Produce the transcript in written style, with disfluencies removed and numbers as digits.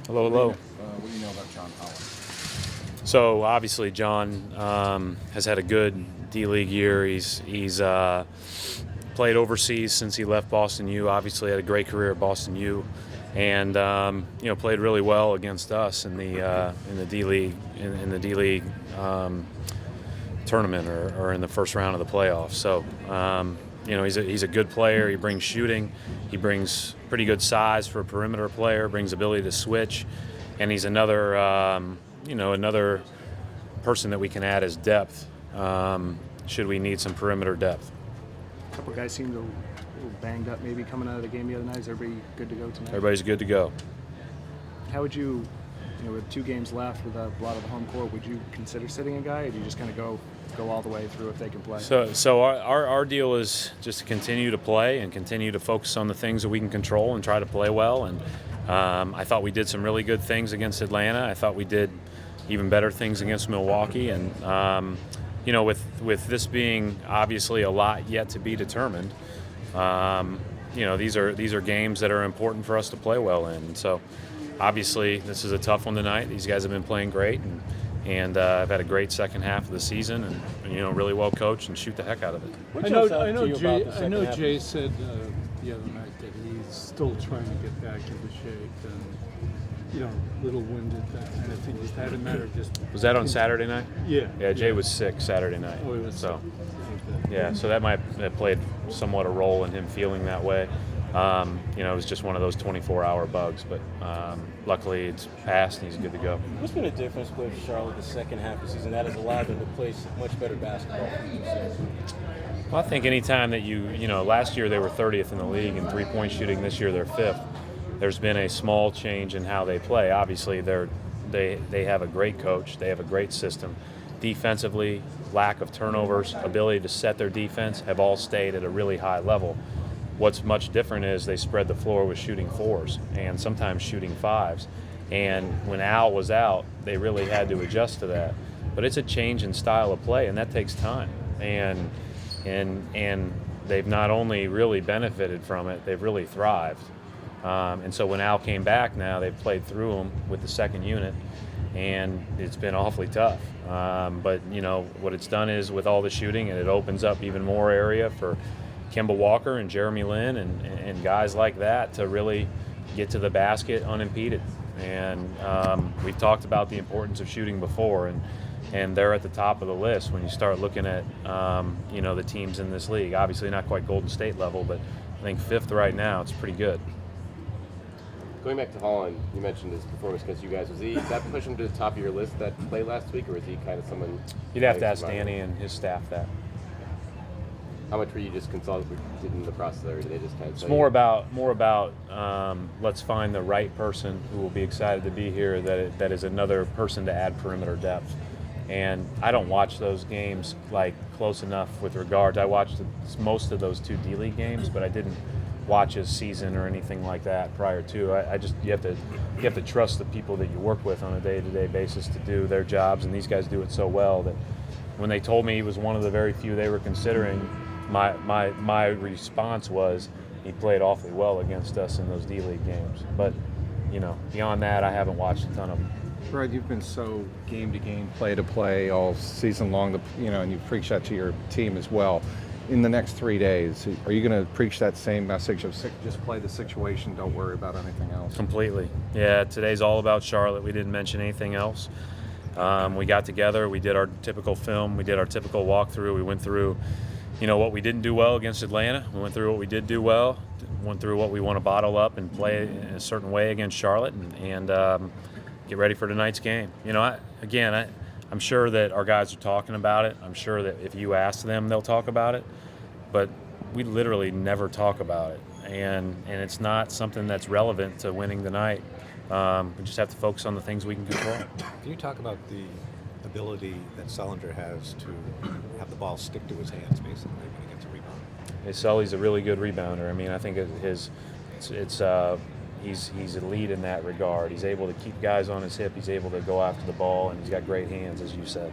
Hello, hello. What do you know about John Holland? So obviously John has had a good D-League year. He's played overseas since he left Boston U. Obviously had a great career at Boston U, and played really well against us in the D-League tournament or in the first round of the playoffs. So he's a good player. He brings shooting. He brings pretty good size for a perimeter player. Brings ability to switch, and he's another another person that we can add as depth should we need some perimeter depth. A couple guys seemed a little banged up maybe coming out of the game the other night. Is everybody good to go tonight? Everybody's good to go. How would you, with 2 games left with a lot of the home court, would you consider sitting a guy, or do you just kind of go all the way through if they can play? So our deal is just to continue to play and continue to focus on the things that we can control and try to play well. And I thought we did some really good things against Atlanta. I thought we did even better things against Milwaukee. And with this being obviously a lot yet to be determined, these are games that are important for us to play well in. And so obviously this is a tough one tonight. These guys have been playing great, and I've had a great second half of the season, and really well coached and shoot the heck out of it. I know Jay said the other night that he's still trying to get back into shape and a little winded, that kind of thing. Is that a matter of just... Was that on Saturday night? Yeah. Yeah, Jay was sick Saturday night. Oh, he was so. sick. Okay. Yeah, so that might have played somewhat a role in him feeling that way. It was just one of those 24-hour bugs, but luckily it's passed and he's good to go. What's been the difference with Charlotte the second half of the season that has allowed them to play much better basketball for themselves? Well, I think anytime that last year they were 30th in the league in three-point shooting, this year they're 5th. There's been a small change in how they play. Obviously, they have a great coach. They have a great system. Defensively, lack of turnovers, ability to set their defense have all stayed at a really high level. What's much different is they spread the floor with shooting 4s and sometimes shooting 5s. And when Al was out, they really had to adjust to that. But it's a change in style of play, and that takes time. And they've not only really benefited from it, they've really thrived. And so when Al came back now, they've played through him with the second unit, and it's been awfully tough. But what it's done is with all the shooting, and it opens up even more area for Kemba Walker and Jeremy Lin and guys like that to really get to the basket unimpeded. And we've talked about the importance of shooting before, and they're at the top of the list when you start looking at the teams in this league. Obviously not quite Golden State level, but I think 5th right now. It's pretty good. Going back to Holland, you mentioned his performance against you guys. Did that push him to the top of your list that play last week, or was he kind of someone? You'd have to ask Danny and his staff that. How much were you just consulted in the process, or did they just kind of? It's more about let's find the right person who will be excited to be here. That is another person to add perimeter depth. And I don't watch those games close enough with regard. I watched most of those 2 D-League games, but I didn't watch his season or anything like that prior to. You have to trust the people that you work with on a day-to-day basis to do their jobs, and these guys do it so well that when they told me he was one of the very few they were considering, my response was he played awfully well against us in those D-League games. But beyond that, I haven't watched a ton of them. Brad, you've been so game-to-game, play-to-play all season long, and you've preached that to your team as well. In the next 3 days, are you going to preach that same message of just play the situation, don't worry about anything else? Completely. Yeah, today's all about Charlotte. We didn't mention anything else. We got together, we did our typical film, we did our typical walkthrough. We went through, what we didn't do well against Atlanta. We went through what we did do well, went through what we want to bottle up and play in a certain way against Charlotte, and get ready for tonight's game. I'm sure that our guys are talking about it. I'm sure that if you ask them, they'll talk about it. But we literally never talk about it. And it's not something that's relevant to winning tonight. We just have to focus on the things we can control. Can you talk about the ability that Sullinger has to have the ball stick to his hands, basically, when he gets a rebound? Hey, Sully's a really good rebounder. I mean, I think he's elite in that regard. He's able to keep guys on his hip. He's able to go after the ball, and he's got great hands, as you said.